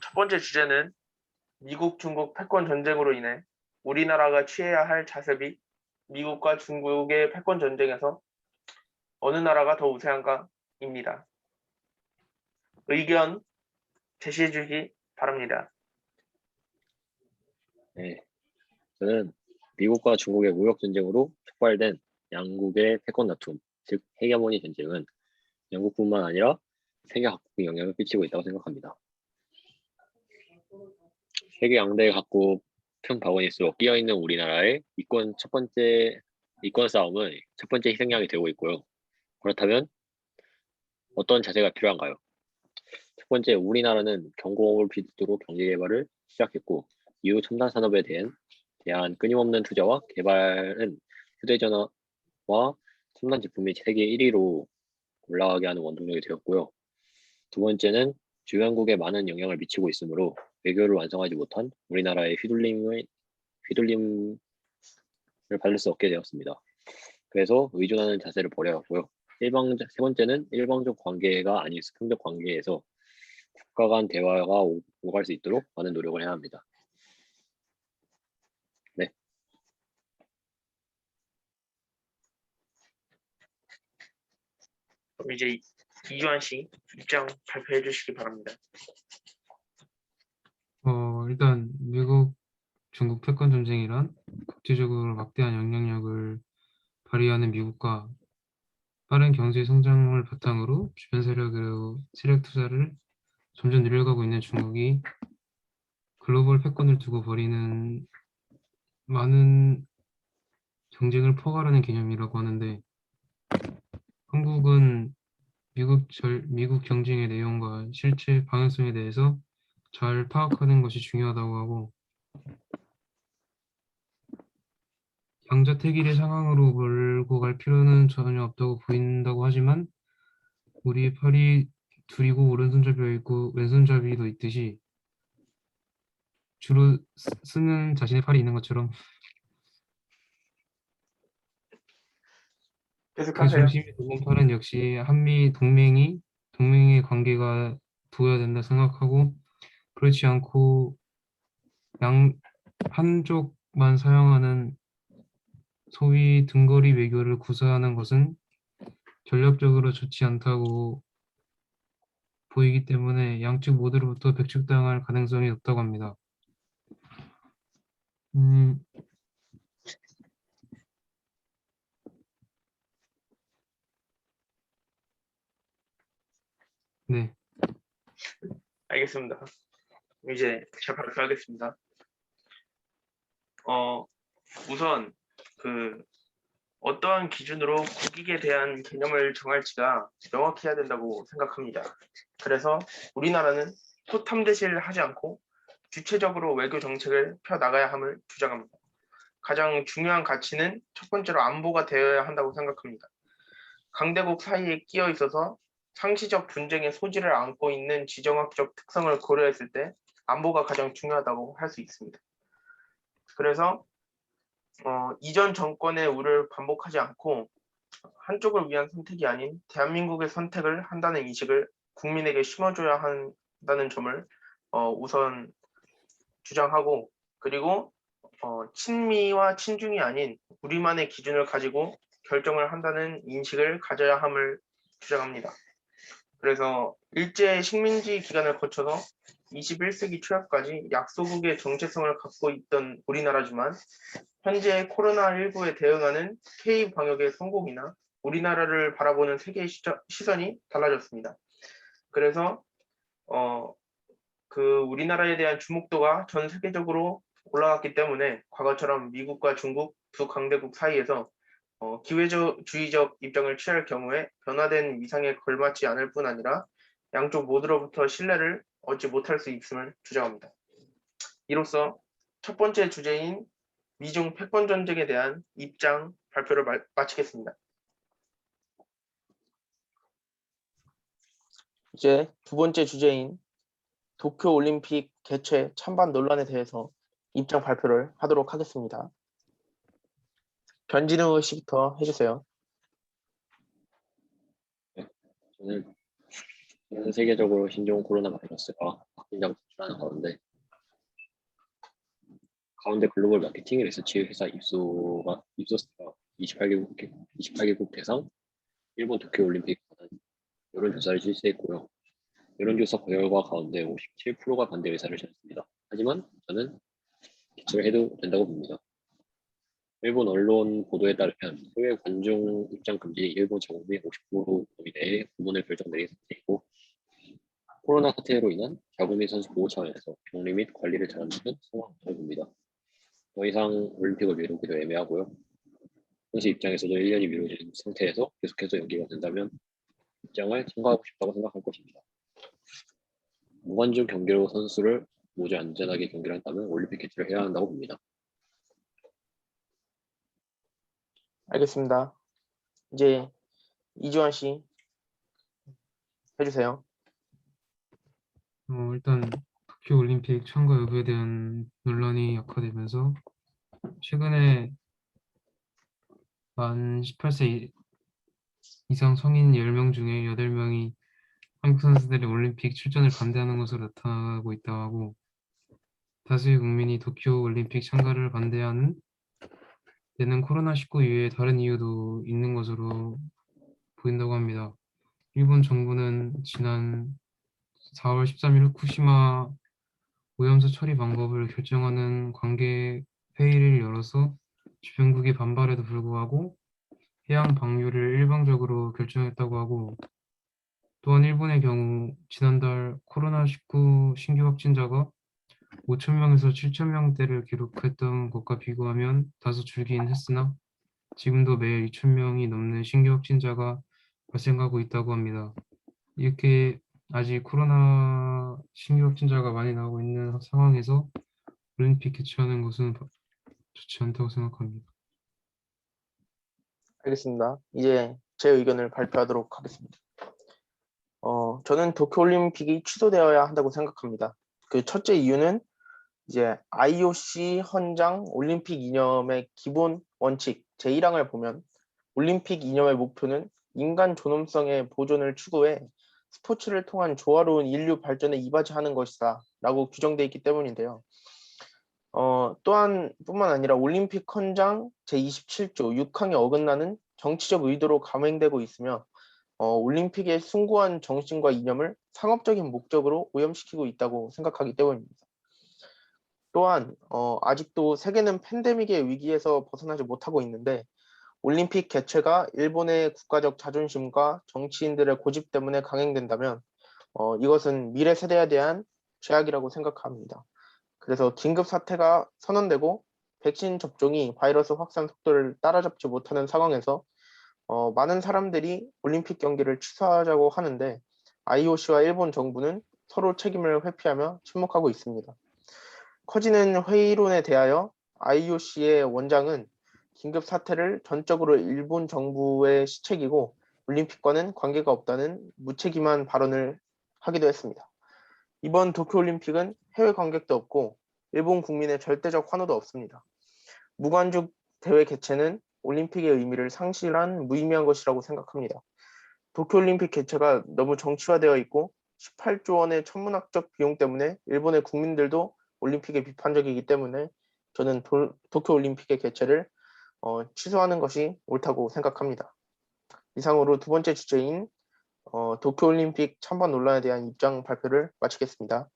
첫 번째 주제는 미국, 중국 패권 전쟁으로 인해 우리나라가 취해야 할 자세비, 미국과 중국의 패권 전쟁에서 어느 나라가 더 우세한가입니다. 의견 제시해 주기 바랍니다. 네, 저는 미국과 중국의 무역 전쟁으로 촉발된 양국의 패권 다툼, 즉 헤게모니 전쟁은 영국뿐만 아니라 세계 각국에 영향을 끼치고 있다고 생각합니다. 세계 양대 각국 큰 바구니수로 끼어있는 우리나라의 이권 싸움은 첫 번째 희생양이 되고 있고요. 그렇다면 어떤 자세가 필요한가요? 첫 번째, 우리나라는 경공업을 필두로 경제 개발을 시작했고 이후 첨단 산업에 대한 끊임없는 투자와 개발은 휴대전화와 첨단 제품이 세계 1위로 올라가게 하는 원동력이 되었고요. 두 번째는 주변국에 많은 영향을 미치고 있으므로 외교를 완성하지 못한 우리나라의 휘둘림을 받을 수 없게 되었습니다. 그래서 의존하는 자세를 버려야 하고요. 세 번째는 일방적 관계가 아닌 수평적 관계에서 국가 간 대화가 오갈 수 있도록 많은 노력을 해야 합니다. 네. 그럼 이제 이주환 씨 입장 발표해 주시기 바랍니다. 일단 미국, 중국 패권 전쟁이란 국제적으로 막대한 영향력을 발휘하는 미국과 빠른 경제 성장을 바탕으로 주변 세력 투자를 점점 늘려가고 있는 중국이 글로벌 패권을 두고 벌이는 많은 경쟁을 포괄하는 개념이라고 하는데, 한국은 미국 경쟁의 내용과 실체 방향성에 대해서 잘 파악하는 것이 중요하다고 하고, 양자택일의 상황으로 몰고 갈 필요는 전혀 없다고 보인다고 하지만, 우리 팔이 둘이고 오른손잡이가 있고 왼손잡이도 있듯이 주로 쓰는 자신의 팔이 있는 것처럼 그 계속하세요. 중심에 두는 팔은 역시 한미 동맹의 관계가 두어야 된다 생각하고, 그렇지 않고 한쪽만 사용하는 소위 등거리 외교를 구사하는 것은 전략적으로 좋지 않다고 보이기 때문에 양측 모두로부터 백축당할 가능성이 높다고 합니다. 네. 알겠습니다. 이제 제가 발표하겠습니다. 우선 어떠한 기준으로 국익에 대한 개념을 정할지가 명확해야 된다고 생각합니다. 그래서 우리나라는 소탐대실 하지 않고 주체적으로 외교 정책을 펴나가야 함을 주장합니다. 가장 중요한 가치는 첫 번째로 안보가 되어야 한다고 생각합니다. 강대국 사이에 끼어 있어서 상시적 분쟁의 소지를 안고 있는 지정학적 특성을 고려했을 때 안보가 가장 중요하다고 할 수 있습니다. 그래서 이전 정권의 우를 반복하지 않고 한쪽을 위한 선택이 아닌 대한민국의 선택을 한다는 인식을 국민에게 심어줘야 한다는 점을 우선 주장하고, 그리고 친미와 친중이 아닌 우리만의 기준을 가지고 결정을 한다는 인식을 가져야 함을 주장합니다. 그래서 일제 식민지 기간을 거쳐서 21세기 초까지 약소국의 정체성을 갖고 있던 우리나라지만 현재 코로나19에 대응하는 K-방역의 성공이나 우리나라를 바라보는 세계의 시선이 달라졌습니다. 그래서 우리나라에 대한 주목도가 전 세계적으로 올라갔기 때문에 과거처럼 미국과 중국 두 강대국 사이에서 기회주의적 입장을 취할 경우에 변화된 위상에 걸맞지 않을 뿐 아니라 양쪽 모두로부터 신뢰를 얻지 못할 수 있음을 주장합니다. 이로써 첫 번째 주제인 미중 패권 전쟁에 대한 입장 발표를 마치겠습니다. 이제 두 번째 주제인 도쿄 올림픽 개최 찬반 논란에 대해서 입장 발표를 하도록 하겠습니다. 변진우 씨부터 해주세요. 저는 전 세계적으로 신종 코로나 바이러스가 확진자가 도출하는 가운데 글로벌 마케팅 리서치 회사 입소스가 28개국 대상 일본 도쿄올림픽 관한 여론조사를 실시했고요. 여론조사 결과 가운데 57%가 반대 의사를 전했습니다. 하지만 저는 개최를 해도 된다고 봅니다. 일본 언론 보도에 따르면 해외 관중 입장 금지 일본 전국민 50% 범위 내에 구분을 결정 내린 상태이고 코로나 사태로 인한 자국민 선수 보호 차원에서 격리 및 관리를 잘한다는 상황을 봅니다. 더 이상 올림픽을 미루기도 애매하고요. 선수 입장에서도 1년이 미뤄진 상태에서 계속해서 연기가 된다면 입장을 참가하고 싶다고 생각할 것입니다. 무관중 경기로 선수를 모두 안전하게 경기를 한다면 올림픽 개최를 해야 한다고 봅니다. 알겠습니다. 이제 이주환 씨 해주세요. 일단 도쿄올림픽 참가 여부에 대한 논란이 약화되면서 최근에 만 18세 이상 성인 10명 중에 8명이 한국 선수들의 올림픽 출전을 반대하는 것으로 나타나고 있다고 하고 다수의 국민이 도쿄올림픽 참가를 반대하는 데는 코로나19 이외에 다른 이유도 있는 것으로 보인다고 합니다. 일본 정부는 지난 4월 13일 후쿠시마 오염수 처리 방법을 결정하는 관계 회의를 열어서 주변국의 반발에도 불구하고 해양 방류를 일방적으로 결정했다고 하고 또한 일본의 경우 지난달 코로나19 신규 확진자가 5,000명에서 7,000명대를 기록했던 것과 비교하면 다소 줄긴 했으나 지금도 매일 2,000명이 넘는 신규 확진자가 발생하고 있다고 합니다. 이렇게 아직 코로나 신규 확진자가 많이 나오고 있는 상황에서 올림픽 개최하는 것은 좋지 않다고 생각합니다. 알겠습니다. 이제 제 의견을 발표하도록 하겠습니다. 저는 도쿄올림픽이 취소되어야 한다고 생각합니다. 그 첫째 이유는 이제 IOC 헌장 올림픽 이념의 기본 원칙 제1항을 보면 올림픽 이념의 목표는 인간 존엄성의 보존을 추구해 스포츠를 통한 조화로운 인류 발전에 이바지하는 것이다 라고 규정되어 있기 때문인데요. 또한 뿐만 아니라 올림픽 헌장 제27조 6항에 어긋나는 정치적 의도로 감행되고 있으며 올림픽의 숭고한 정신과 이념을 상업적인 목적으로 오염시키고 있다고 생각하기 때문입니다. 또한 아직도 세계는 팬데믹의 위기에서 벗어나지 못하고 있는데 올림픽 개최가 일본의 국가적 자존심과 정치인들의 고집 때문에 강행된다면 이것은 미래 세대에 대한 죄악이라고 생각합니다. 그래서 긴급 사태가 선언되고 백신 접종이 바이러스 확산 속도를 따라잡지 못하는 상황에서 많은 사람들이 올림픽 경기를 취소하자고 하는데 IOC와 일본 정부는 서로 책임을 회피하며 침묵하고 있습니다. 커지는 회의론에 대하여 IOC의 원장은 긴급 사태를 전적으로 일본 정부의 시책이고 올림픽과는 관계가 없다는 무책임한 발언을 하기도 했습니다. 이번 도쿄올림픽은 해외 관객도 없고 일본 국민의 절대적 환호도 없습니다. 무관중 대회 개최는 올림픽의 의미를 상실한 무의미한 것이라고 생각합니다. 도쿄올림픽 개최가 너무 정치화되어 있고 18조 원의 천문학적 비용 때문에 일본의 국민들도 올림픽에 비판적이기 때문에 저는 도쿄올림픽의 개최를 취소하는 것이 옳다고 생각합니다. 이상으로 두 번째 주제인 도쿄올림픽 찬반 논란에 대한 입장 발표를 마치겠습니다.